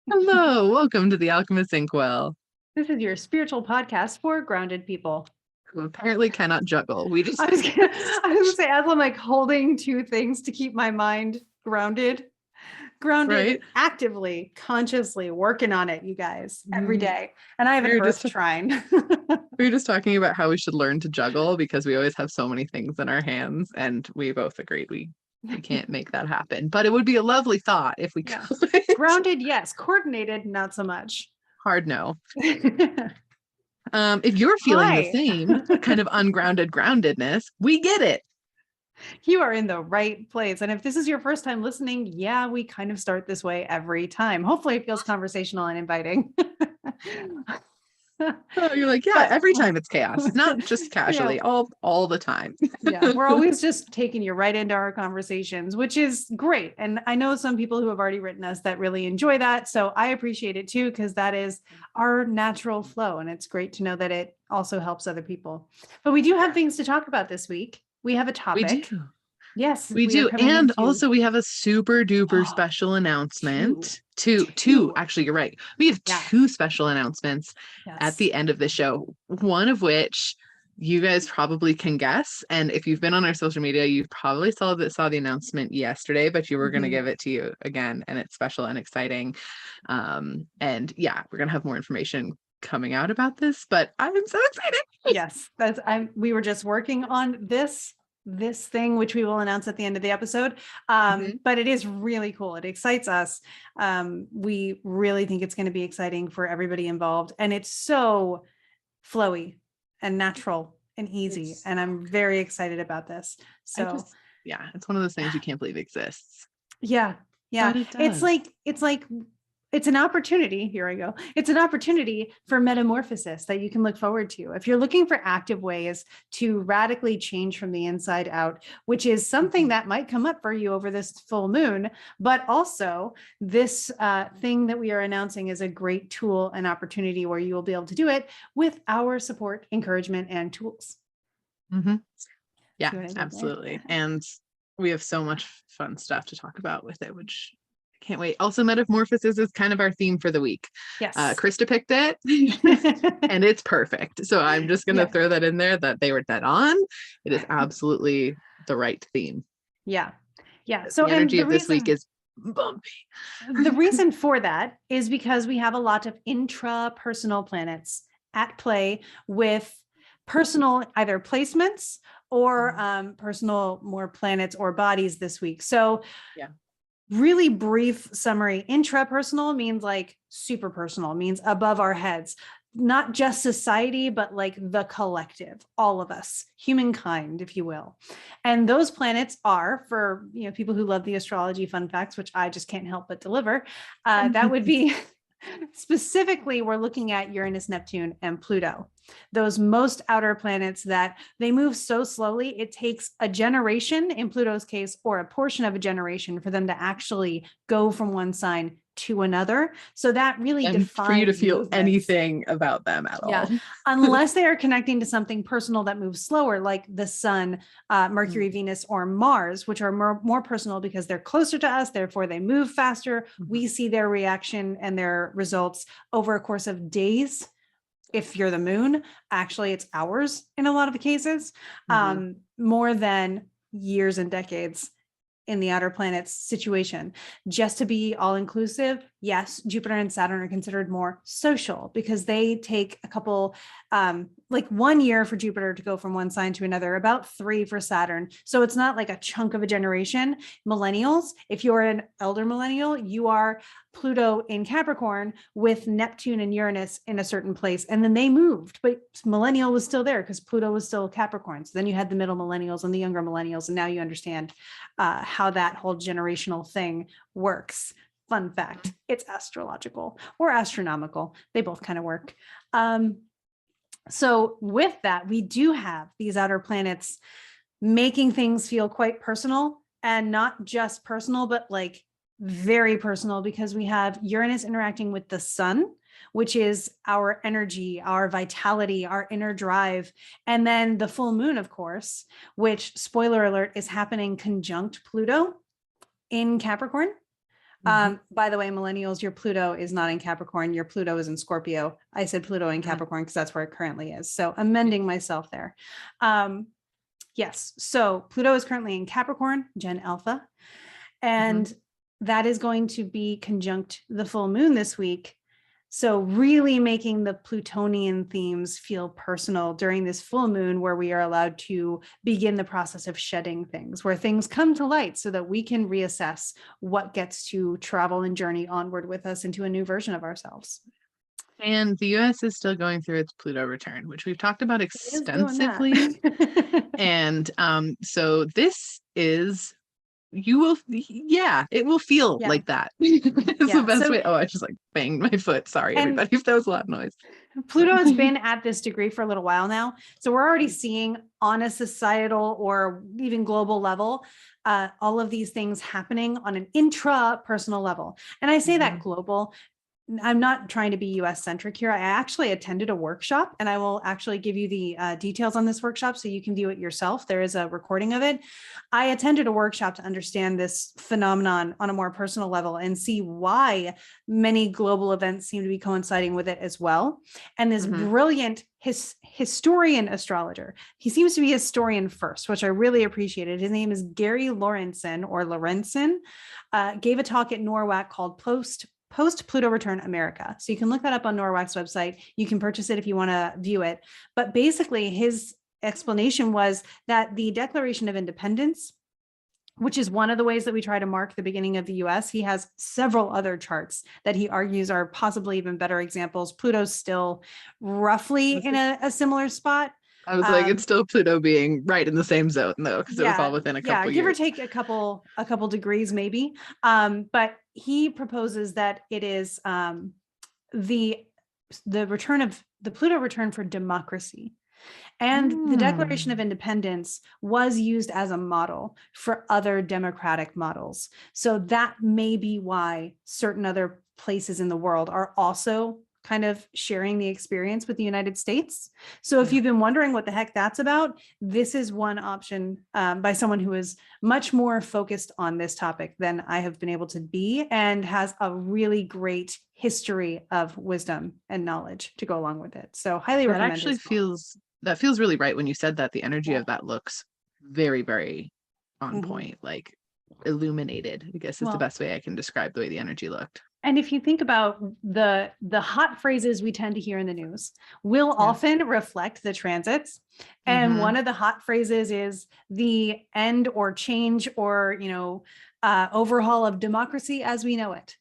Hello, welcome to the Alchemists Inkwell, This is your spiritual podcast for grounded people. who apparently cannot juggle. I was gonna say, as I'm like holding two things to keep my mind grounded, right? actively, consciously working on it, you guys, every day. And I have an We were earth just shrine. we were just talking about how we should learn to juggle because we always have so many things in our hands, and we both agreed we can't make that happen. But it would be a lovely thought if we Yeah. could. Grounded, yes. Coordinated, not so much. Hard no. If you're feeling the Hi. same kind of ungrounded groundedness, we get it. You are in the right place. And if this is your first time listening, yeah, we kind of start this way every time. Hopefully it feels conversational and inviting. Oh, you're like, yeah, every time it's chaos, not just casually, Yeah. all the time. Yeah, we're always just taking you right into our conversations, which is great. And I know some people who have already written us that really enjoy that. So I appreciate it too, because that is our natural flow. And it's great to know that it also helps other people. But we do have things to talk about this week. We have a We topic. do. Yes, We we are do. coming And into also we have a super duper oh, special two. announcement. Two, Two. actually, you're right. We have Yeah. two special announcements at Yes. the end of the show. One of which you guys probably can guess. And if you've been on our social media, you probably saw the announcement yesterday, but you were going to give it to you again. And it's special and exciting. And yeah, we're going to have more information coming out about this, but I'm so excited. Yes, we were just working on this thing, which we will announce at the end of the episode. But it is really cool. It excites us. We really think it's going to be exciting for everybody involved. And it's so flowy and natural and easy. And I'm very excited about this. So yeah, it's one of those things you can't believe exists. yeah. It's an opportunity. Here I go. It's an opportunity for metamorphosis that you can look forward to. If you're looking for active ways to radically change from the inside out, which is something that might come up for you over this full moon, but also this thing that we are announcing is a great tool and opportunity where you will be able to do it with our support, encouragement, and tools. Yeah, absolutely. And we have so much fun stuff to talk about with it, which I can't wait. Also, metamorphosis is kind of our theme for the week. Yes. Krista picked it and it's perfect. So I'm just going to throw that in there that they were dead on. It is absolutely the right theme. Yeah. Yeah. So the energy of this week is bumpy. The reason for that is because we have a lot of intra-personal planets at play with personal either placements or personal more planets or bodies this week. So yeah. Really brief summary. Intrapersonal means like super personal, means above our heads, not just society, but like the collective, all of us, humankind, if you will. And those planets are, for people who love the astrology fun facts, which I just can't help but deliver, that would be specifically, we're looking at Uranus, Neptune, and Pluto. Those most outer planets that they move so slowly, it takes a generation in Pluto's case, or a portion of a generation for them to actually go from one sign to another. So that really defines for you to feel movements. Anything about them at all. Unless they are connecting to something personal that moves slower, like the sun, Mercury, Venus, or Mars, which are more personal because they're closer to us, therefore they move faster. We see their reaction and their results over a course of days. If you're the moon, actually it's hours in a lot of the cases, more than years and decades in the outer planets situation. Just to be all inclusive, yes, Jupiter and Saturn are considered more social because they take a couple, like 1 year for Jupiter to go from one sign to another, about 3 for Saturn. So it's not like a chunk of a generation. Millennials, if you're an elder millennial, you are Pluto in Capricorn with Neptune and Uranus in a certain place. And then they moved, but millennial was still there because Pluto was still Capricorn. So then you had the middle millennials and the younger millennials. And now you understand how that whole generational thing works. Fun fact, it's astrological or astronomical. They both kind of work. So with that, we do have these outer planets making things feel quite personal, and not just personal, but like very personal, because we have Uranus interacting with the sun, which is our energy, our vitality, our inner drive. And then the full moon, of course, which, spoiler alert, is happening conjunct Pluto in Capricorn. By the way, millennials, your Pluto is not in Capricorn. Your Pluto is in Scorpio. I said Pluto in Capricorn because that's where it currently is. So amending myself there. Yes. So Pluto is currently in Capricorn, Gen Alpha. And that is going to be conjunct the full moon this week. So really making the Plutonian themes feel personal during this full moon, where we are allowed to begin the process of shedding things, where things come to light so that we can reassess what gets to travel and journey onward with us into a new version of ourselves. And the US is still going through its Pluto return, which we've talked about extensively. And so this is, it will feel like that. It's the best way. Oh, I just like banged my foot. Sorry, everybody, if that was a lot of noise. Pluto has been at this degree for a little while now. So we're already seeing on a societal or even global level, all of these things happening on an intra-personal level. And I say that global. I'm not trying to be US centric here. I actually attended a workshop, and I will actually give you the details on this workshop so you can view it yourself. There is a recording of it. I attended a workshop to understand this phenomenon on a more personal level and see why many global events seem to be coinciding with it as well. And this brilliant historian astrologer, he seems to be a historian first, which I really appreciated. His name is Gary Lorentzen, gave a talk at NORWAC called Post-Pluto Return America. So you can look that up on NORWAC's website. You can purchase it if you want to view it. But basically his explanation was that the Declaration of Independence, which is one of the ways that we try to mark the beginning of the US, he has several other charts that he argues are possibly even better examples. Pluto's still roughly in a similar spot. I was like, it's still Pluto being right in the same zone though, because it was all within a couple years. Give or take a couple degrees maybe. But he proposes that it is the return of the Pluto return for democracy. And the Declaration of Independence was used as a model for other democratic models. So that may be why certain other places in the world are also kind of sharing the experience with the United States. So if you've been wondering what the heck that's about, this is one option by someone who is much more focused on this topic than I have been able to be, and has a really great history of wisdom and knowledge to go along with it. So highly recommend. That feels really right when you said that. The energy of that looks very, very on point, like illuminated, I guess is the best way I can describe the way the energy looked. And if you think about the hot phrases we tend to hear in the news will often reflect the transits. And one of the hot phrases is the end or change or, overhaul of democracy as we know it.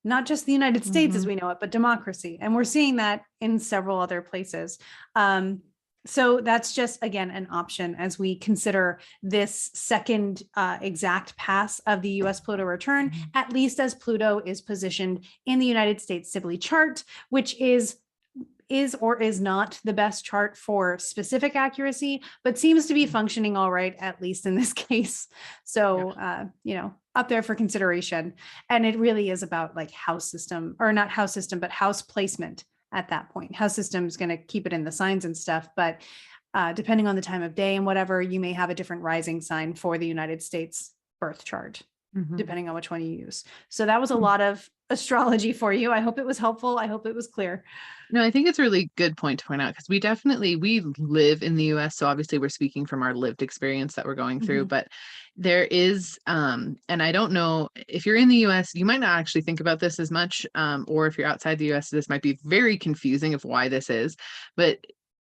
Not just the United States as we know it, but democracy. And we're seeing that in several other places. So that's just, again, an option as we consider this second exact pass of the US Pluto return, at least as Pluto is positioned in the United States Sibley chart, which is or is not the best chart for specific accuracy, but seems to be functioning all right, at least in this case. So, up there for consideration. And it really is about like house system, or not house system, but house placement. At that point, house system is going to keep it in the signs and stuff, but depending on the time of day and whatever, you may have a different rising sign for the United States birth chart, depending on which one you use. So that was a lot of astrology for you. I hope it was helpful. I hope it was clear. No, I think it's a really good point to point out, because we live in the US. So obviously we're speaking from our lived experience that we're going through, but there is, and I don't know if you're in the US, you might not actually think about this as much, or if you're outside the US, this might be very confusing of why this is, but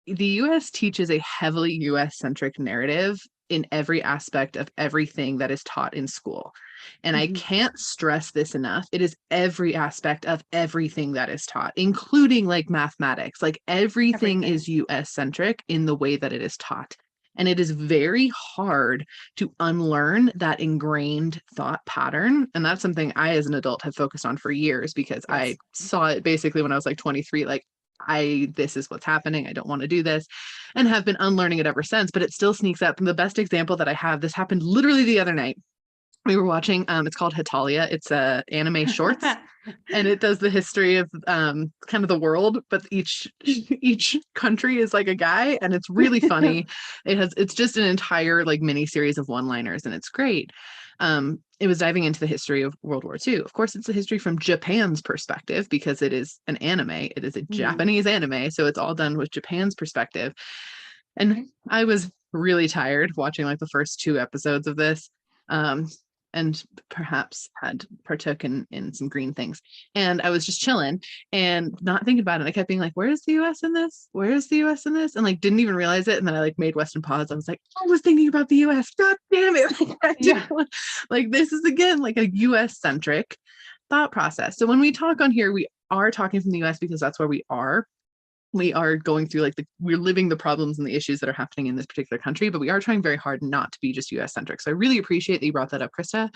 the US teaches a heavily US centric narrative in every aspect of everything that is taught in school. And I can't stress this enough. It is every aspect of everything that is taught, including like mathematics. Like everything is US centric in the way that it is taught. And it is very hard to unlearn that ingrained thought pattern. And that's something I, as an adult, have focused on for years, because I saw it basically when I was like 23, like, this is what's happening. I don't want to do this, and have been unlearning it ever since, but it still sneaks up. And the best example that I have, this happened literally the other night. We were watching, it's called Hitalia. It's anime shorts, and it does the history of kind of the world, but each country is like a guy, and it's really funny. It's just an entire like mini series of one-liners, and it's great. It was diving into the history of World War II. Of course, it's a history from Japan's perspective because it is an anime. It is a Japanese anime, so it's all done with Japan's perspective. And I was really tired watching like the first 2 episodes of this. And perhaps had partook in some green things. And I was just chilling and not thinking about it. I kept being like, where's the US in this? Where's the US in this? And like didn't even realize it. And then I like made Western pause. I was like, I was thinking about the US. God damn it. Like this is again like a US centric thought process. So when we talk on here, we are talking from the US because that's where we are. We are going through like we're living the problems and the issues that are happening in this particular country, but we are trying very hard not to be just US centric. So I really appreciate that you brought that up, Krista,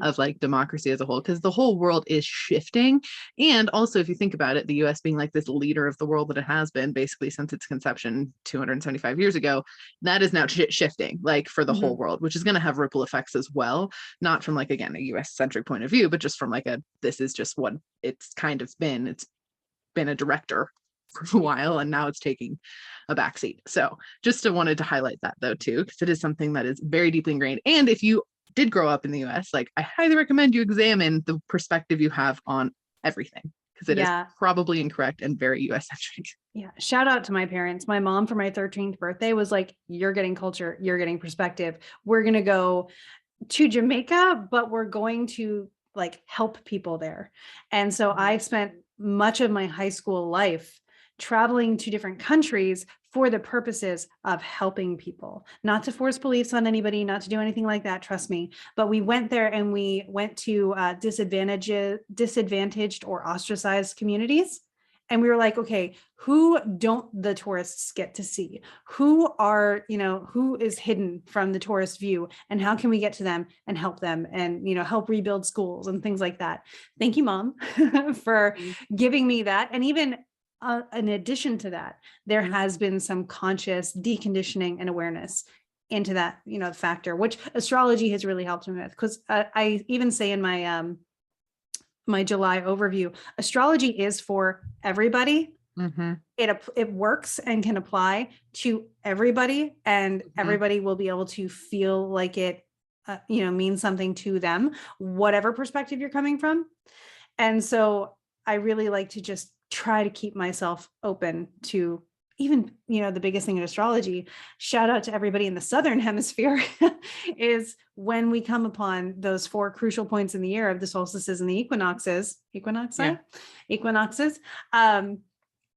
of like democracy as a whole, because the whole world is shifting. And also, if you think about it, the US being like this leader of the world that it has been basically since its conception 275 years ago, that is now shifting like for the whole world, which is going to have ripple effects as well. Not from like, again, a US centric point of view, but just from like this is just what it's kind of been. It's been a director for a while and now it's taking a backseat. So just wanted to highlight that though too, because it is something that is very deeply ingrained. And if you did grow up in the US, like I highly recommend you examine the perspective you have on everything, because it is probably incorrect and very US centric. Yeah. Shout out to my parents. My mom for my 13th birthday was like, you're getting culture, you're getting perspective. We're going to go to Jamaica, but we're going to like help people there. And so I spent much of my high school life traveling to different countries for the purposes of helping people, not to force beliefs on anybody, not to do anything like that, trust me. But we went there and we went to disadvantaged or ostracized communities. And we were like, okay, who don't the tourists get to see? Who is hidden from the tourist view? And how can we get to them and help them and, help rebuild schools and things like that? Thank you, Mom, for giving me that. And even in addition to that, there has been some conscious deconditioning and awareness into that, factor, which astrology has really helped me with. Because I even say in my my July overview, astrology is for everybody. It works and can apply to everybody, and everybody will be able to feel like it, means something to them, whatever perspective you're coming from. And so I really like to just try to keep myself open to even, the biggest thing in astrology, shout out to everybody in the Southern hemisphere, is when we come upon those 4 crucial points in the year of the solstices and the equinoxes,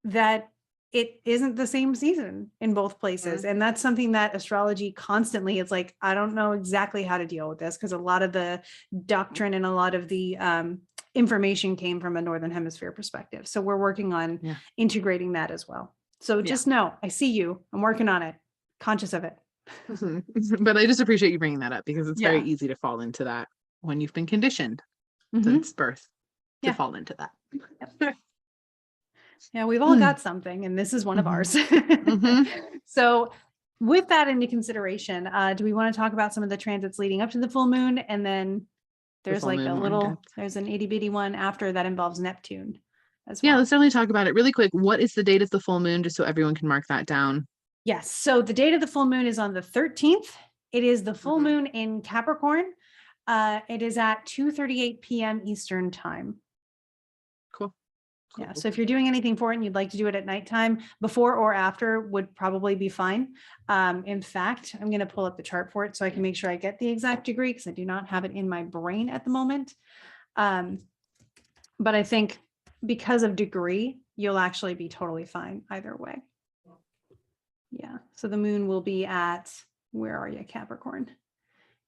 that it isn't the same season in both places. And that's something that astrology constantly, it's like, I don't know exactly how to deal with this, because a lot of the doctrine and a lot of the information came from a Northern hemisphere perspective. So we're working on integrating that as well. So just know, I see you, I'm working on it, conscious of it. But I just appreciate you bringing that up, because it's very easy to fall into that when you've been conditioned since birth to fall into that. Yeah, we've all got something, and this is one of ours. So with that into consideration, do we want to talk about some of the transits leading up to the full moon? And then there's like there's an itty bitty one after that involves Neptune as well. Yeah, let's definitely talk about it really quick. What is the date of the full moon, just so everyone can mark that down? Yes. So the date of the full moon is on the 13th. It is the full moon in Capricorn. It is at 2:38 p.m. Eastern time. Cool. Yeah. So if you're doing anything for it and you'd like to do it at nighttime, before or after would probably be fine. In fact, I'm going to pull up the chart for it so I can make sure I get the exact degree, because I do not have it in my brain at the moment. But I think because of degree, you'll actually be totally fine either way. Yeah. So the moon will be at, where are you, Capricorn?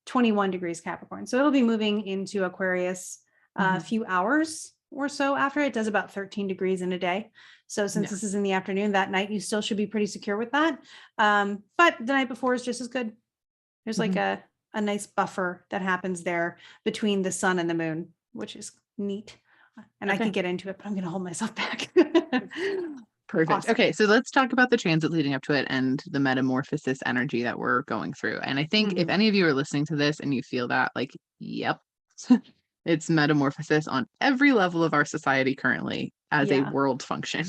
21 degrees Capricorn. So it'll be moving into Aquarius a few hours or so after. It does about 13 degrees in a day. So since this is in the afternoon, that night, you still should be pretty secure with that. But the night before is just as good. There's like a nice buffer that happens there between the sun and the moon, which is neat. And I could get into it, but I'm going to hold myself back. Perfect. Awesome. Okay, so let's talk about the transit leading up to it and the metamorphosis energy that we're going through. And I think if any of you are listening to this and you feel that, like, yep, it's metamorphosis on every level of our society currently as a world function.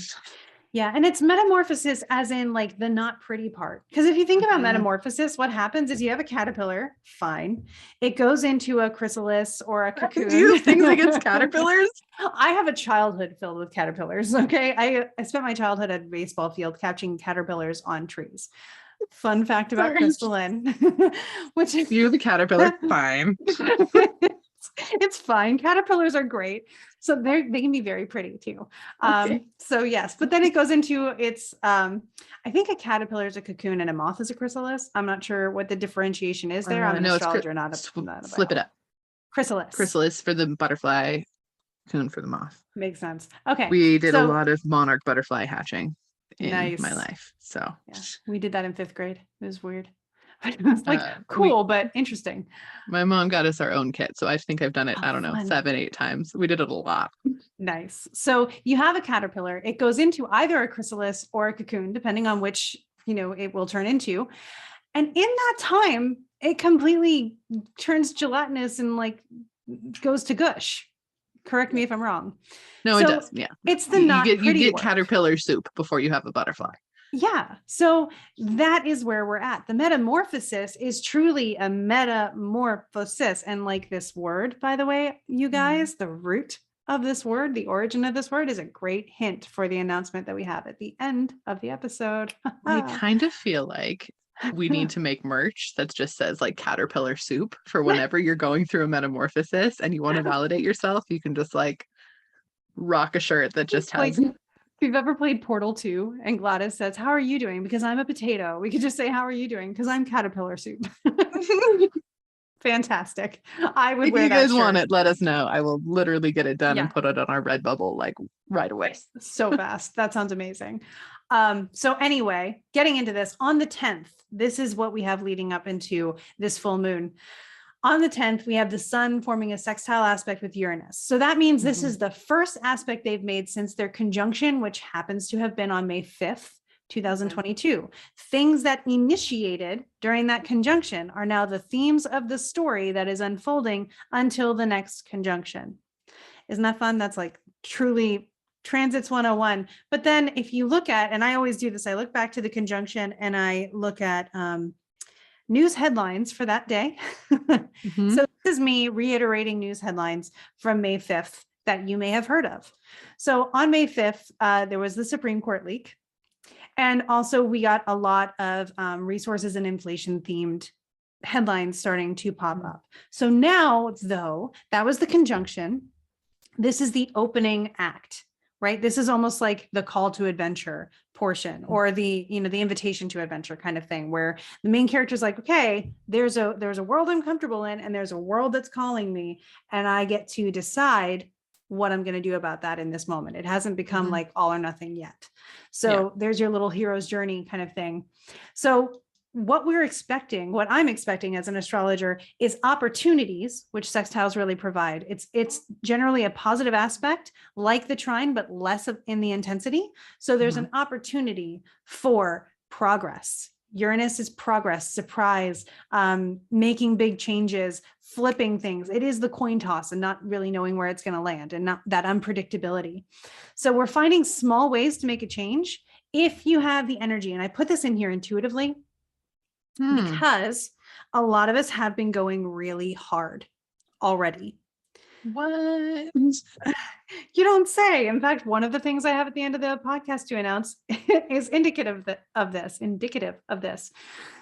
Yeah. And it's metamorphosis as in like the not pretty part. Because if you think about metamorphosis, what happens is you have a caterpillar, fine. It goes into a chrysalis or a cocoon. Do you have things against caterpillars? I have a childhood filled with caterpillars. Okay. I spent my childhood at a baseball field catching caterpillars on trees. Fun fact about Kristalyn, which You're the caterpillar. Fine. it's fine. Caterpillars are great. So they can be very pretty too. Okay. So yes, but then it goes into its, I think a caterpillar is a cocoon and a moth is a chrysalis. I'm not sure what the differentiation is there. I'm an astrologer, not a flip it up. Chrysalis. Chrysalis for the butterfly, cocoon for the moth. Makes sense. Okay. We did a lot of monarch butterfly hatching in my Nice. life. So yeah, we did that in 5th grade. It was weird. It was like cool, but interesting. My mom got us our own kit. So I think I've done it, I don't know, fun. 7-8 times. We did it a lot. Nice. So you have a caterpillar. It goes into either a chrysalis or a cocoon, depending on which, it will turn into. And in that time, it completely turns gelatinous and like goes to gush. Correct me if I'm wrong. No, it does. Yeah. It's the not you pretty get work. caterpillar soup before you have a butterfly. Yeah. So that is where we're at. The metamorphosis is truly a metamorphosis. And like this word, by the way, you guys, the root of this word, the origin of this word is a great hint for the announcement that we have at the end of the episode. I kind of feel like we need to make merch that just says like caterpillar soup for whenever you're going through a metamorphosis and you want to validate yourself, you can just like rock a shirt that just has If you've ever played Portal 2 and Gladys says, "How are you doing?" Because I'm a potato. We could just say, "How are you doing?" Because I'm caterpillar soup. Fantastic. I would wear that. If you guys shirt. want it, let us know. I will literally get it done and put it on our Redbubble like right away. So fast. That sounds amazing. So anyway, getting into this on the 10th, this is what we have leading up into this full moon. On the 10th, we have the sun forming a sextile aspect with Uranus. So that means this is the first aspect they've made since their conjunction, which happens to have been on May 5th, 2022. Things that initiated during that conjunction are now the themes of the story that is unfolding until the next conjunction. Isn't that fun? That's like truly Transits 101. But then if you look at, and I always do this, I look back to the conjunction and I look at news headlines for that day. So this is me reiterating news headlines from May 5th that you may have heard of. So on May 5th, there was the Supreme Court leak. And also we got a lot of resources and inflation themed headlines starting to pop up. So now, though, that was the conjunction. This is the opening act, right? This is almost like the call to adventure portion or the invitation to adventure kind of thing, where the main character is like, okay, there's a world I'm comfortable in and there's a world that's calling me and I get to decide what I'm going to do about that in this moment. It hasn't become like all or nothing yet. So there's your little hero's journey kind of thing. So what I'm expecting as an astrologer is opportunities, which sextiles really provide. It's generally a positive aspect like the trine, but less in the intensity. So there's an opportunity for progress. Uranus is progress, surprise, making big changes, flipping things. It is the coin toss and not really knowing where it's going to land and not that unpredictability. So we're finding small ways to make a change if you have the energy. And I put this in here intuitively because a lot of us have been going really hard already. What? You don't say. In fact, one of the things I have at the end of the podcast to announce is indicative of this.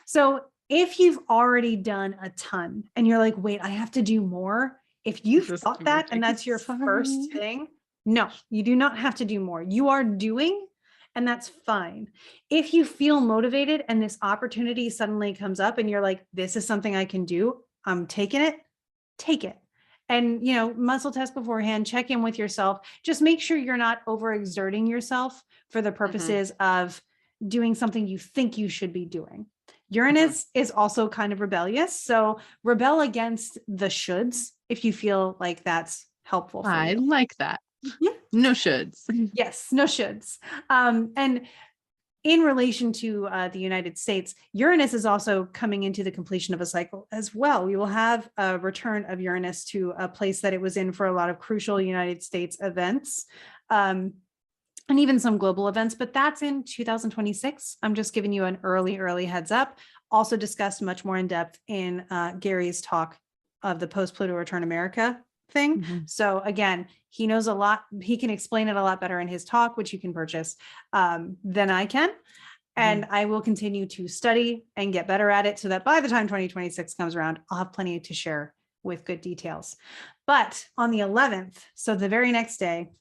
So if you've already done a ton and you're like, wait, I have to do more. If you've thought that and that's your first thing, no, you do not have to do more. You are doing, and that's fine. If you feel motivated and this opportunity suddenly comes up and you're like, this is something I can do, I'm taking it, take it. And, muscle test beforehand, check in with yourself. Just make sure you're not overexerting yourself for the purposes of doing something you think you should be doing. Uranus is also kind of rebellious. So rebel against the shoulds if you feel like that's helpful for you. I like that. No shoulds. Yes, no shoulds. And in relation to the United States, Uranus is also coming into the completion of a cycle as well. We will have a return of Uranus to a place that it was in for a lot of crucial United States events. and even some global events, but that's in 2026. I'm just giving you an early heads up. Also discussed much more in depth in Gary's talk of the post-Pluto return America thing. Mm-hmm. So again, he knows a lot. He can explain it a lot better in his talk, which you can purchase than I can. And I will continue to study and get better at it so that by the time 2026 comes around, I'll have plenty to share with good details. But on the 11th, so the very next day,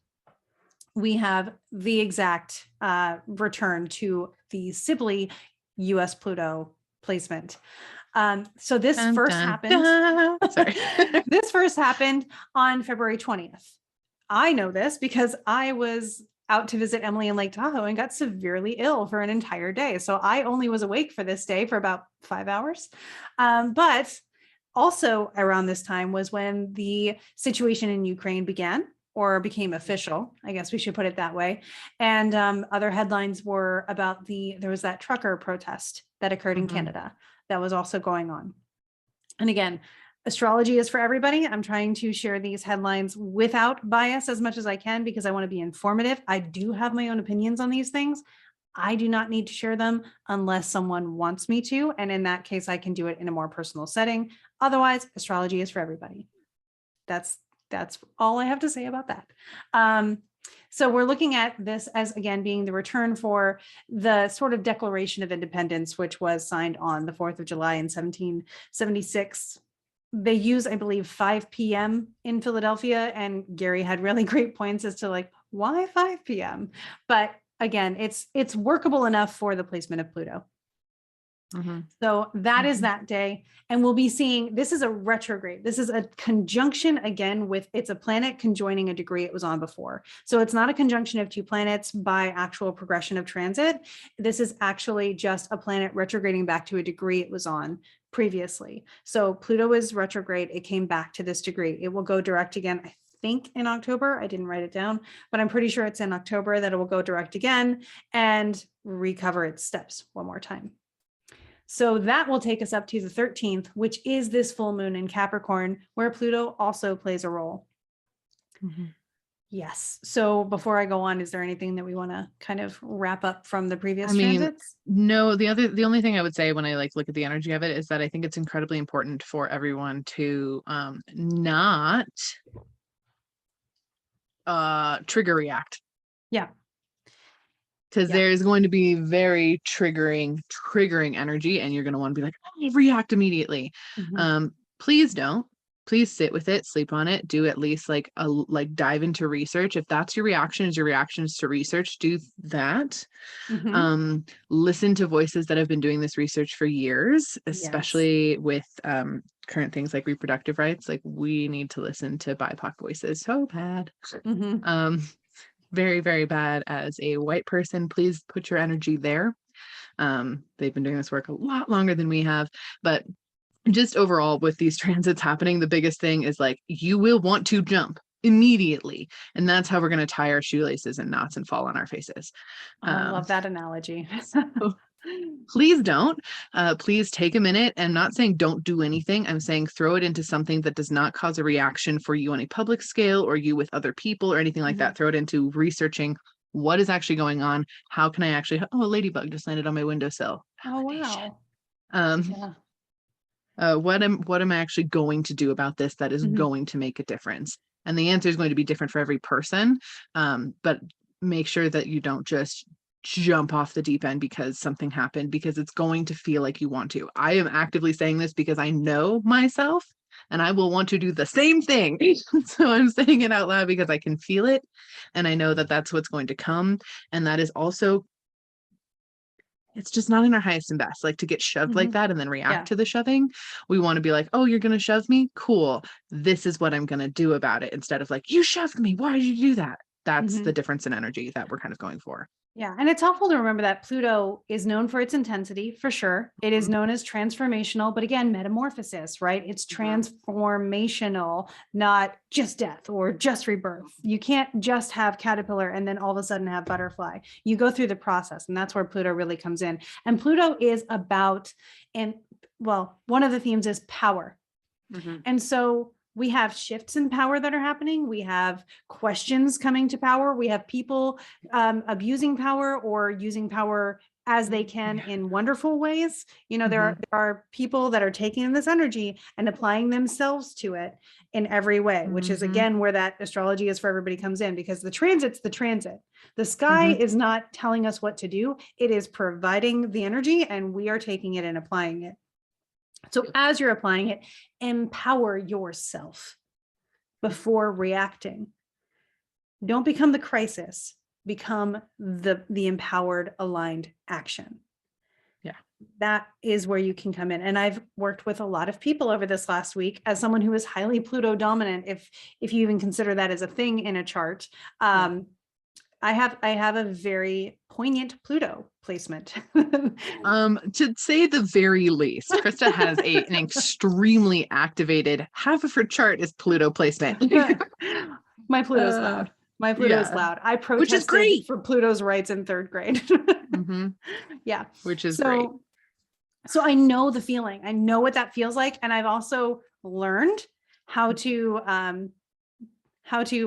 we have the exact return to the Sibley US Pluto placement. So this happened. Sorry. This first happened on February 20th. I know this because I was out to visit Emily in Lake Tahoe and got severely ill for an entire day. So I only was awake for this day for about 5 hours. But also around this time was when the situation in Ukraine began, or became official, I guess we should put it that way. And other headlines were about there was that trucker protest that occurred in Canada that was also going on. And again, astrology is for everybody. I'm trying to share these headlines without bias as much as I can because I want to be informative. I do have my own opinions on these things. I do not need to share them unless someone wants me to. And in that case, I can do it in a more personal setting. Otherwise, astrology is for everybody. That's all I have to say about that. So we're looking at this as, again, being the return for the sort of Declaration of Independence, which was signed on the 4th of July in 1776. They use, I believe, 5 p.m. in Philadelphia, and Gary had really great points as to like, why 5 p.m.? But again, it's workable enough for the placement of Pluto. So that is that day. And we'll be seeing, this is a retrograde. This is a conjunction again with, it's a planet conjoining a degree it was on before. So it's not a conjunction of two planets by actual progression of transit. This is actually just a planet retrograding back to a degree it was on previously. So Pluto is retrograde. It came back to this degree. It will go direct again, I think in October. I didn't write it down, but I'm pretty sure it's in October that it will go direct again and recover its steps one more time. So that will take us up to the 13th, which is this full moon in Capricorn, where Pluto also plays a role. Yes. So before I go on, is there anything that we want to kind of wrap up from the previous transits? No, the only thing I would say when I look at the energy of it is that I think it's incredibly important for everyone to not trigger react. Yeah. Because there's going to be very triggering energy, and you're going to want to be like, oh, react immediately. Please don't. Please sit with it, sleep on it, do at least dive into research. If that's your reactions to research, do that. Listen to voices that have been doing this research for years, especially with current things like reproductive rights. Like, we need to listen to BIPOC voices so bad. Very, very bad. As a white person, please put your energy there. They've been doing this work a lot longer than we have, but just overall with these transits happening, the biggest thing is like, you will want to jump immediately, and that's how we're going to tie our shoelaces and knots and fall on our faces. I love that analogy. So please don't. Please take a minute. I'm not saying don't do anything. I'm saying throw it into something that does not cause a reaction for you on a public scale or you with other people or anything like that. Throw it into researching what is actually going on. How can I actually, a ladybug just landed on my windowsill. Validation. Oh, wow. What am I actually going to do about this that is going to make a difference? And the answer is going to be different for every person. But make sure that you don't just jump off the deep end because something happened, because it's going to feel like you want to. I am actively saying this because I know myself and I will want to do the same thing. So I'm saying it out loud because I can feel it. And I know that that's what's going to come. And that is also, it's just not in our highest and best, like to get shoved like that and then react to the shoving. We want to be like, oh, you're going to shove me? Cool. This is what I'm going to do about it. Instead of like, you shoved me. Why did you do that? That's the difference in energy that we're kind of going for. Yeah. And it's helpful to remember that Pluto is known for its intensity, for sure. It is known as transformational, but again, metamorphosis, right? It's transformational, not just death or just rebirth. You can't just have caterpillar and then all of a sudden have butterfly. You go through the process, and that's where Pluto really comes in. And Pluto is about, one of the themes is power. And so we have shifts in power that are happening. We have questions coming to power. We have people abusing power or using power as they can in wonderful ways. You know, there are people that are taking this energy and applying themselves to it in every way, which is again where that astrology is for everybody comes in, because the transit's the transit. The sky is not telling us what to do. It is providing the energy and we are taking it and applying it. So as you're applying it, empower yourself before reacting. Don't become the crisis, become the empowered, aligned action. Yeah. That is where you can come in. And I've worked with a lot of people over this last week as someone who is highly Pluto dominant, if you even consider that as a thing in a chart. I have a very poignant Pluto placement. To say the very least, Krista has an extremely activated, half of her chart is Pluto placement. My Pluto's loud. My Pluto is loud. I protested which is great for Pluto's rights in 3rd grade. Yeah. Which is great. So I know the feeling. I know what that feels like. And I've also learned how to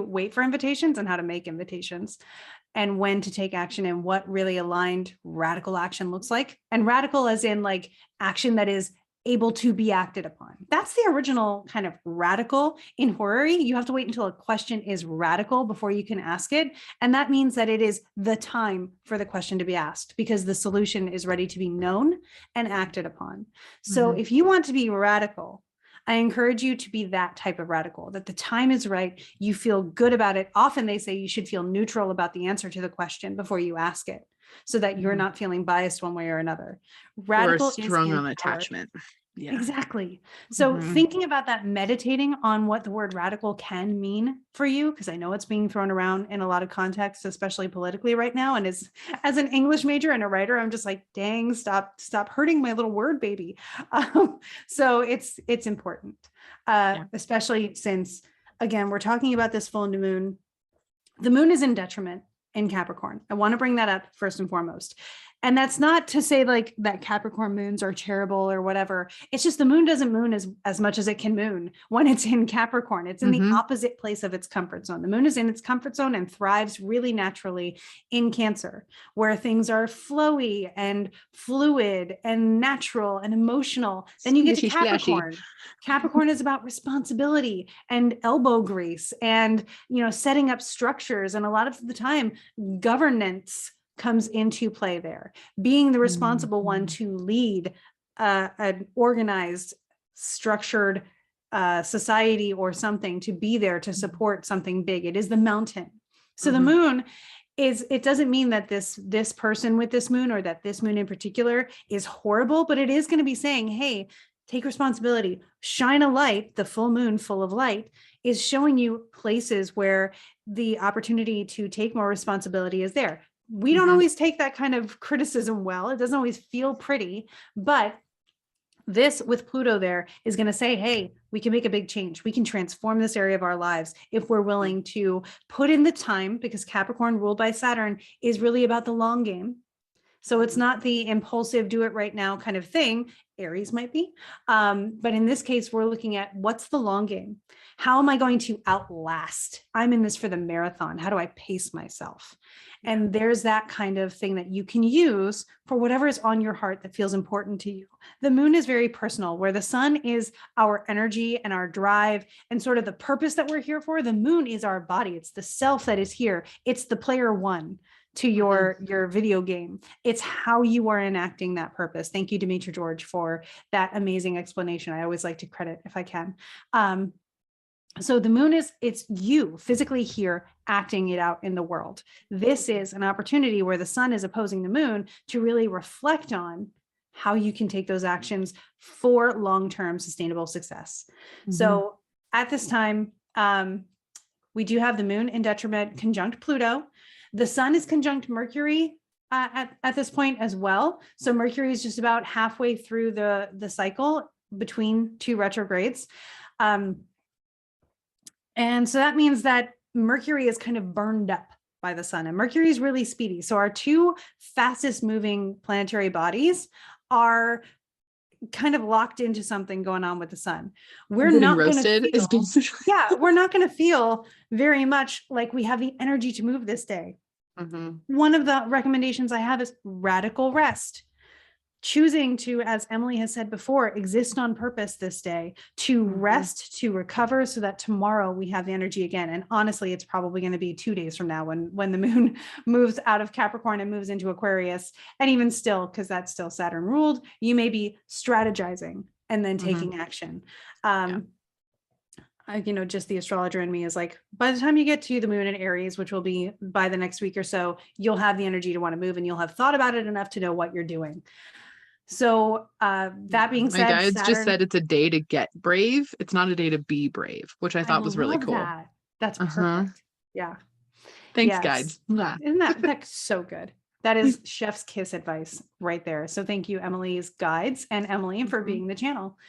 wait for invitations and how to make invitations and when to take action and what really aligned radical action looks like. And radical as in like action that is able to be acted upon. That's the original kind of radical in horary. You have to wait until a question is radical before you can ask it. And that means that it is the time for the question to be asked because the solution is ready to be known and acted upon. So if you want to be radical, I encourage you to be that type of radical, that the time is right. You feel good about it. Often they say you should feel neutral about the answer to the question before you ask it, so that you're not feeling biased one way or another. Radical or strong on attachment. Yeah. Exactly. So thinking about that, meditating on what the word radical can mean for you, because I know it's being thrown around in a lot of contexts, especially politically right now. And as an English major and a writer, I'm just like, dang, stop hurting my little word baby. So it's important, especially since, again, we're talking about this full new moon. The moon is in detriment in Capricorn. I want to bring that up first and foremost. And that's not to say like that Capricorn moons are terrible or whatever. It's just the moon doesn't moon as much as it can moon when it's in Capricorn. It's in the opposite place of its comfort zone. The moon is in its comfort zone and thrives really naturally in Cancer, where things are flowy and fluid and natural and emotional. Then you get to Capricorn. Capricorn is about responsibility and elbow grease and, you know, setting up structures. And a lot of the time, governance comes into play there, being the responsible one to lead an organized, structured society or something, to be there to support something big. It is the mountain. So the moon is, it doesn't mean that this person with this moon or that this moon in particular is horrible, but it is going to be saying, hey, take responsibility, shine a light. The full moon full of light is showing you places where the opportunity to take more responsibility is there. We don't always take that kind of criticism well. It doesn't always feel pretty, but this with Pluto there is going to say, hey, we can make a big change. We can transform this area of our lives if we're willing to put in the time, because Capricorn ruled by Saturn is really about the long game. So it's not the impulsive, do it right now kind of thing. Aries might be. But in this case, we're looking at what's the long game? How am I going to outlast? I'm in this for the marathon. How do I pace myself? And there's that kind of thing that you can use for whatever is on your heart that feels important to you. The moon is very personal, where the sun is our energy and our drive and sort of the purpose that we're here for. The moon is our body. It's the self that is here. It's the player one to your video game. It's how you are enacting that purpose. Thank you, Demetra George, for that amazing explanation. I always like to credit if I can. So the moon it's you physically here acting it out in the world. This is an opportunity where the sun is opposing the moon to really reflect on how you can take those actions for long-term sustainable success. So at this time, we do have the moon in detriment conjunct Pluto. The sun is conjunct Mercury at this point as well. So Mercury is just about halfway through the cycle between two retrogrades. And so that means that Mercury is kind of burned up by the sun, and Mercury is really speedy. So our two fastest moving planetary bodies are kind of locked into something going on with the sun. We're Getting not going to roasted is feel, basically. yeah, we're not going to feel very much like we have the energy to move this day. One of the recommendations I have is radical rest. Choosing to, as Emily has said before, exist on purpose this day, to rest, to recover, so that tomorrow we have the energy again. And honestly, it's probably going to be 2 days from now when the moon moves out of Capricorn and moves into Aquarius. And even still, because that's still Saturn ruled, you may be strategizing and then taking action. Just the astrologer in me is like, by the time you get to the moon in Aries, which will be by the next week or so, you'll have the energy to want to move, and you'll have thought about it enough to know what you're doing. So that being said, my guides Saturn, just said it's a day to get brave. It's not a day to be brave, which I thought was really cool. That. That's perfect. Yeah. Thanks, guides. Isn't that's so good? That is chef's kiss advice right there. So thank you, Emily's guides and Emily, for being the channel.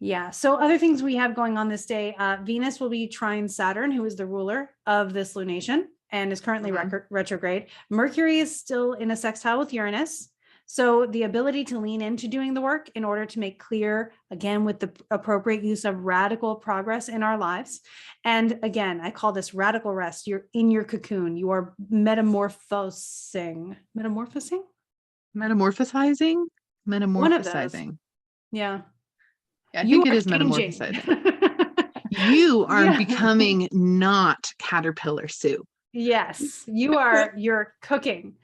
Yeah. So other things we have going on this day, Venus will be trine Saturn, who is the ruler of this lunation and is currently retrograde. Mercury is still in a sextile with Uranus. So the ability to lean into doing the work in order to make clear, again, with the appropriate use of radical progress in our lives. And again, I call this radical rest. You're in your cocoon. You are metamorphosing. Metamorphosizing? Metamorphosizing. Yeah. I think it is metamorphosizing. You are becoming not caterpillar soup. Yes, you're cooking.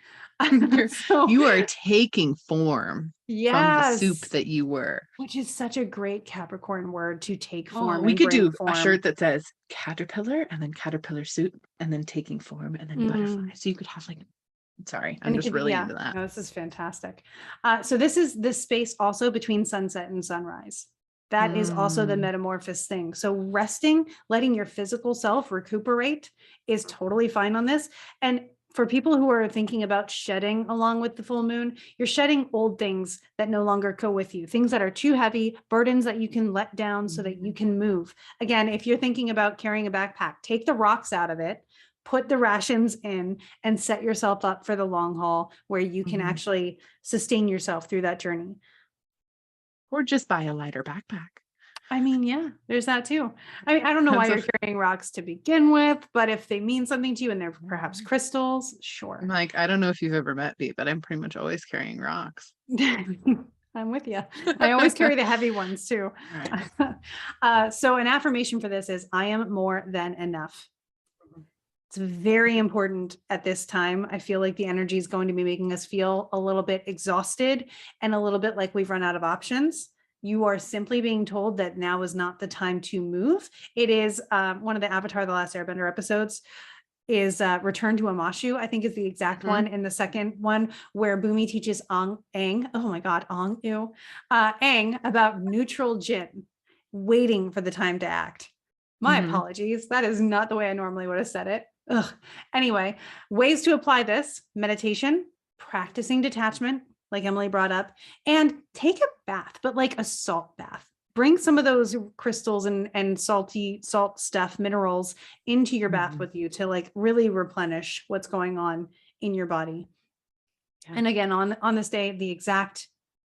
You are taking form from the soup that you were. Which is such a great Capricorn word, to take form. We could do a shirt that says caterpillar and then caterpillar soup and then taking form and then butterfly. So you could have sorry, I'm just really into that. No, this is fantastic. So this is this space also between sunset and sunrise. That is also the metamorphosis thing. So resting, letting your physical self recuperate is totally fine on this. And for people who are thinking about shedding along with the full moon, you're shedding old things that no longer go with you, things that are too heavy, burdens that you can let down so that you can move. Again, if you're thinking about carrying a backpack, take the rocks out of it, put the rations in, and set yourself up for the long haul where you can actually sustain yourself through that journey. Or just buy a lighter backpack. I mean, yeah, there's that too. I mean, I don't know why you're carrying rocks to begin with, but if they mean something to you and they're perhaps crystals, sure. I'm like, I don't know if you've ever met me, but I'm pretty much always carrying rocks. I'm with you. I always carry the heavy ones too. Right. So an affirmation for this is, I am more than enough. It's very important at this time. I feel like the energy is going to be making us feel a little bit exhausted and a little bit like we've run out of options. You are simply being told that now is not the time to move. It is one of the Avatar: The Last Airbender episodes is Return to Amashu, I think is the exact one in the second one, where Bumi teaches Aang about neutral Jin, waiting for the time to act. My apologies. That is not the way I normally would have said it. Anyway, ways to apply this: meditation, practicing detachment, like Emily brought up, and take a bath, but like a salt bath. Bring some of those crystals and salt stuff, minerals into your bath with you to like really replenish what's going on in your body. Yeah. And again, on this day, the exact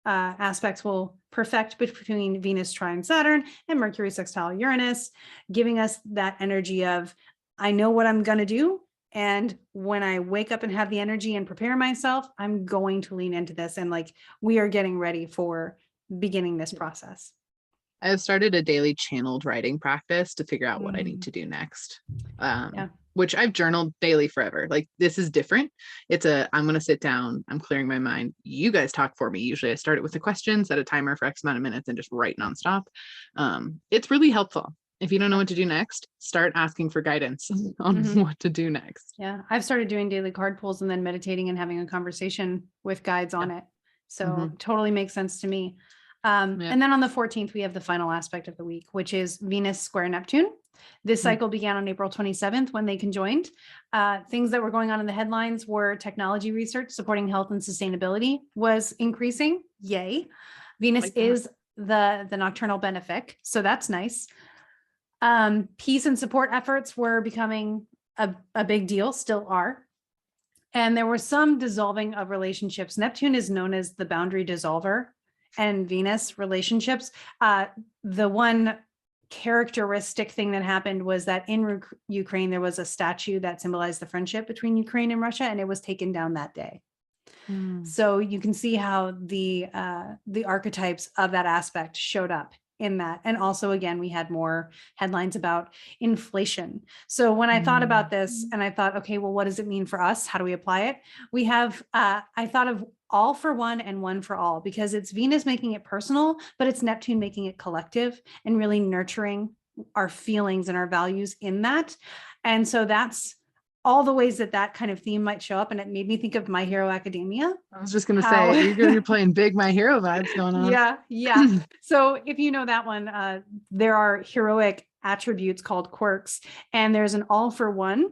aspects will perfect between Venus trine Saturn and Mercury sextile Uranus, giving us that energy of, I know what I'm going to do. And when I wake up and have the energy and prepare myself, I'm going to lean into this. And like, we are getting ready for beginning this process. I have started a daily channeled writing practice to figure out what I need to do next. Which I've journaled daily forever. Like, this is different. I'm going to sit down, I'm clearing my mind. You guys talk for me. Usually I start it with a question, set a timer for X amount of minutes, and just write nonstop. It's really helpful. If you don't know what to do next, start asking for guidance on what to do next. Yeah. I've started doing daily card pulls and then meditating and having a conversation with guides on it. So totally makes sense to me. And then on the 14th, we have the final aspect of the week, which is Venus square Neptune. This cycle began on April 27th when they conjoined. Things that were going on in the headlines were technology research supporting health and sustainability was increasing. Yay. Venus is the nocturnal benefic. So that's nice. Peace and support efforts were becoming a big deal, still are. And there was some dissolving of relationships. Neptune is known as the boundary dissolver. and Venus relationships. The one characteristic thing that happened was that in Ukraine, there was a statue that symbolized the friendship between Ukraine and Russia, and it was taken down that day. So you can see how the archetypes of that aspect showed up in that. And also, again, we had more headlines about inflation. So when I thought about this and I thought, okay, well, what does it mean for us? How do we apply it? We have, I thought of all for one and one for all, because it's Venus making it personal, but it's Neptune making it collective and really nurturing our feelings and our values in that. And so that's all the ways that that kind of theme might show up. And it made me think of My Hero Academia. I was just going to say, you're playing big My Hero vibes going on. Yeah. So if you know that one, there are heroic attributes called quirks, and there's an all for one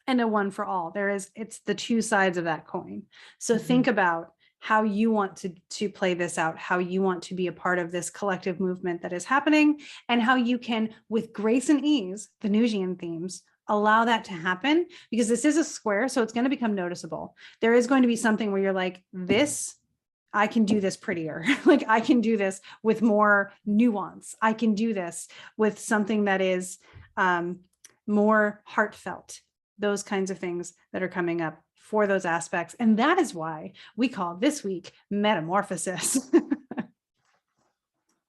and a one for all. It's the two sides of that coin. So think about how you want to play this out, how you want to be a part of this collective movement that is happening, and how you can, with grace and ease, Venusian themes, allow that to happen, because this is a square, so it's going to become noticeable. There is going to be something where you're like, this, I can do this prettier. Like I can do this with more nuance. I can do this with something that is more heartfelt. Those kinds of things that are coming up for those aspects. And that is why we call this week Metamorphosis.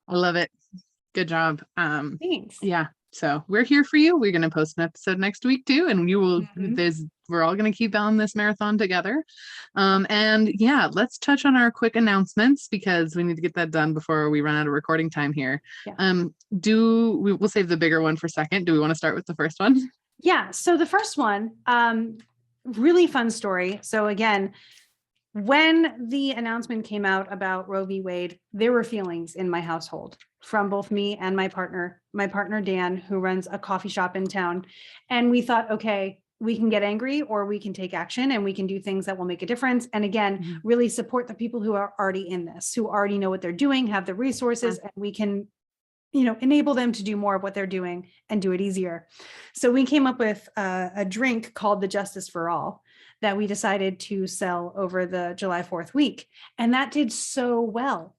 I love it. Good job. Thanks. Yeah. So we're here for you. We're going to post an episode next week too, and you will. We're all going to keep on this marathon together. And yeah, let's touch on our quick announcements, because we need to get that done before we run out of recording time here. Yeah. We'll save the bigger one for second. Do we want to start with the first one? Yeah. So the first one, really fun story. So again, when the announcement came out about Roe v. Wade, there were feelings in my household from both me and my partner Dan, who runs a coffee shop in town. And we thought, okay, we can get angry or we can take action, and we can do things that will make a difference. And again, really support the people who are already in this, who already know what they're doing, have the resources, and we can, enable them to do more of what they're doing and do it easier. So we came up with a drink called the Justice for All that we decided to sell over the July 4th week. And that did so well.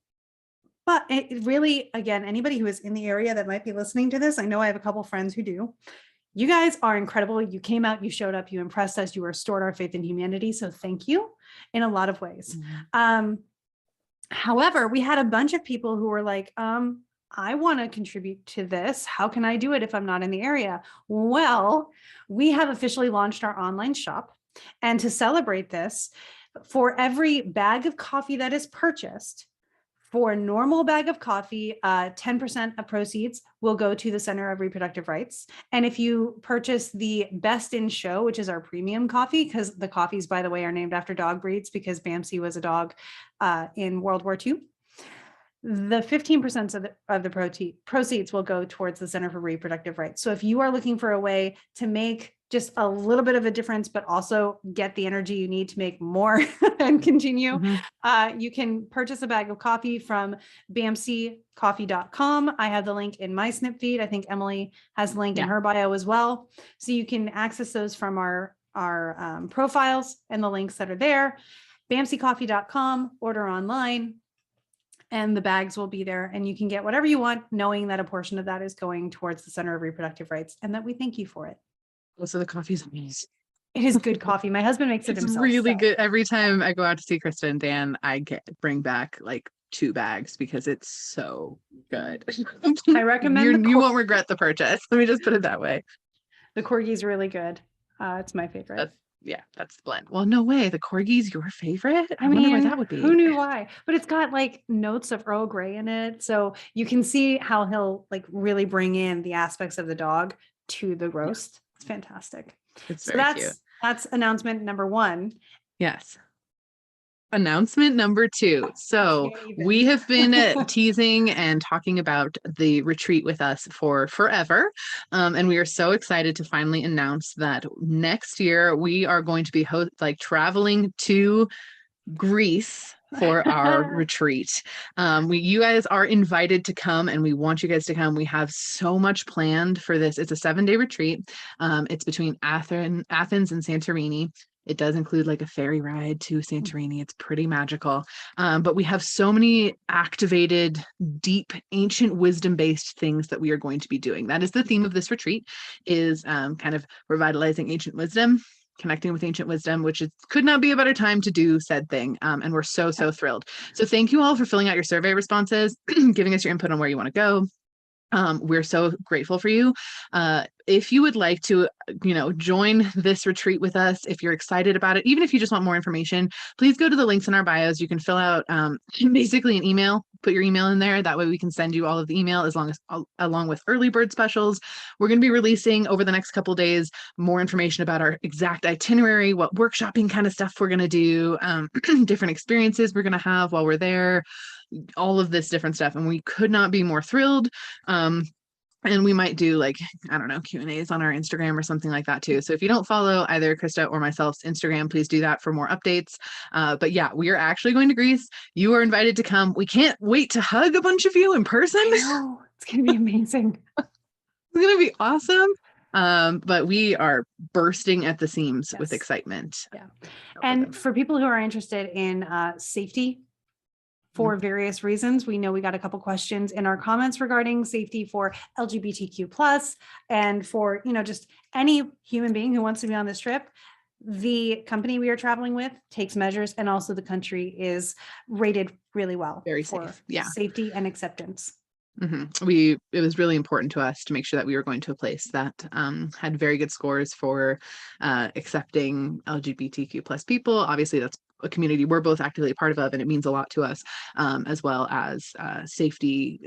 But it really, again, anybody who is in the area that might be listening to this, I know I have a couple friends who do. You guys are incredible. You came out, you showed up, you impressed us, you restored our faith in humanity. So thank you in a lot of ways. However, we had a bunch of people who were like, I want to contribute to this. How can I do it if I'm not in the area? Well, we have officially launched our online shop. And to celebrate this, for every bag of coffee that is purchased, for a normal bag of coffee, 10% of proceeds will go to the Center of Reproductive Rights. And if you purchase the Best in Show, which is our premium coffee, because the coffees, by the way, are named after dog breeds, because Bamsi was a dog in World War II. The 15% of the proceeds will go towards the Center for Reproductive Rights. So if you are looking for a way to make just a little bit of a difference, but also get the energy you need to make more and continue, you can purchase a bag of coffee from bamsicoffee.com. I have the link in my snip feed. I think Emily has the link in her bio as well. So you can access those from our profiles and the links that are there. bamsicoffee.com, order online, and the bags will be there, and you can get whatever you want, knowing that a portion of that is going towards the Center of Reproductive Rights, and that we thank you for it. So the coffee's amazing. It is good coffee. My husband makes it himself. It's really good. Every time I go out to see Krista and Dan, I bring back like 2 bags because it's so good. I recommend you won't regret the purchase. Let me just put it that way. The corgi's really good. It's my favorite. That's the blend. Well, no way. The corgi's your favorite? I wonder mean, why that would be. Who knew why? But it's got like notes of Earl Grey in it. So you can see how he'll like really bring in the aspects of the dog to the roast. Yeah. It's fantastic. It's very cute. That's announcement number 1. Yes. Announcement number 2. So we have been teasing and talking about the retreat with us for forever. And we are so excited to finally announce that next year we are going to be traveling to Greece for our retreat. You guys are invited to come, and we want you guys to come. We have so much planned for this. It's a 7-day retreat. It's between Athens and Santorini. It does include like a ferry ride to Santorini. It's pretty magical. But we have so many activated, deep, ancient wisdom-based things that we are going to be doing. That is the theme of this retreat, is kind of revitalizing ancient wisdom, connecting with ancient wisdom, which could not be a better time to do said thing. And we're so thrilled. So thank you all for filling out your survey responses, giving us your input on where you want to go. We're so grateful for you. If you would like to, join this retreat with us, if you're excited about it, even if you just want more information, please go to the links in our bios. You can fill out basically an email, put your email in there. That way we can send you all of the email along with early bird specials. We're going to be releasing over the next couple days more information about our exact itinerary, what workshopping kind of stuff we're going to do, different experiences we're going to have while we're there, all of this different stuff. And we could not be more thrilled. And we might do like, I don't know, Q&As on our Instagram or something like that too. So if you don't follow either Krista or myself's Instagram, please do that for more updates. But yeah, we are actually going to Greece. You are invited to come. We can't wait to hug a bunch of you in person. I know. It's going to be amazing. It's going to be awesome. But we are bursting at the seams with excitement. Yeah. And for people who are interested in safety, for various reasons. We know we got a couple questions in our comments regarding safety for LGBTQ+, and for, just any human being who wants to be on this trip. The company we are traveling with takes measures, and also the country is rated really well. Very for safe. Yeah. Safety and acceptance. It was really important to us to make sure that we were going to a place that had very good scores for accepting LGBTQ+ people. Obviously, that's a community we're both actively a part of, and it means a lot to us, as well as safety.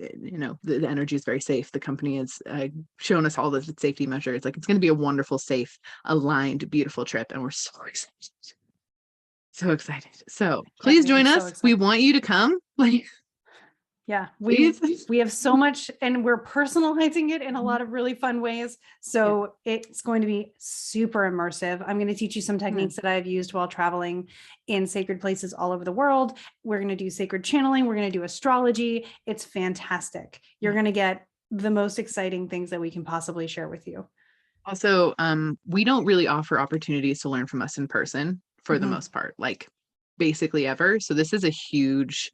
The energy is very safe. The company has shown us all the safety measures. Like, it's going to be a wonderful, safe, aligned, beautiful trip, and we're so excited. So excited. So please join us. We want you to come. Yeah, we have so much, and we're personalizing it in a lot of really fun ways. So it's going to be super immersive. I'm going to teach you some techniques that I've used while traveling in sacred places all over the world. We're going to do sacred channeling. We're going to do astrology. It's fantastic. You're going to get the most exciting things that we can possibly share with you. Also, we don't really offer opportunities to learn from us in person for the most part, like basically ever. So this is a huge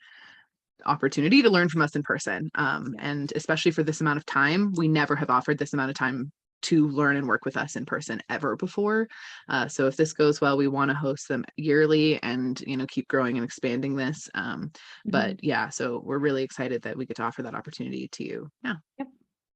opportunity to learn from us in person. And especially for this amount of time, we never have offered this amount of time to learn and work with us in person ever before. So if this goes well, we want to host them yearly and, keep growing and expanding this. But yeah, so we're really excited that we get to offer that opportunity to you. Yeah. Yep.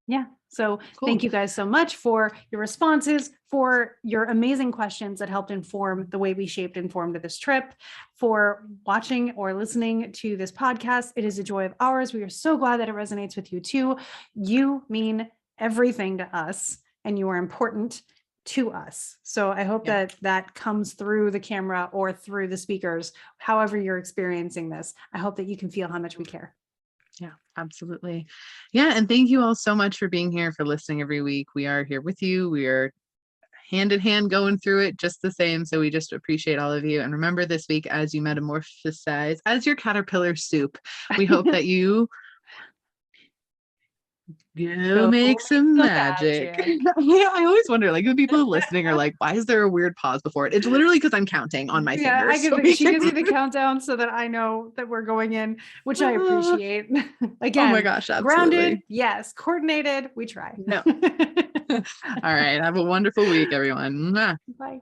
Yeah. So Thank you guys so much for your responses, for your amazing questions that helped inform the way we shaped and formed this trip, for watching or listening to this podcast. It is a joy of ours. We are so glad that it resonates with you too. You mean everything to us, and you are important to us. So I hope that comes through the camera or through the speakers, however you're experiencing this. I hope that you can feel how much we care. Yeah, absolutely. Yeah. And thank you all so much for being here, for listening every week. We are here with you. We are hand in hand going through it just the same. So we just appreciate all of you. And remember, this week, as you metamorphosize, as your caterpillar soup, we hope that you go make some magic. Yeah, I always wonder, like, the people listening are like, why is there a weird pause before it? It's literally because I'm counting on my fingers. She gives me the countdown so that I know that we're going in, which I appreciate. Again, oh my gosh, absolutely. Grounded, yes. Coordinated, we try. No. All right. Have a wonderful week, everyone. Bye.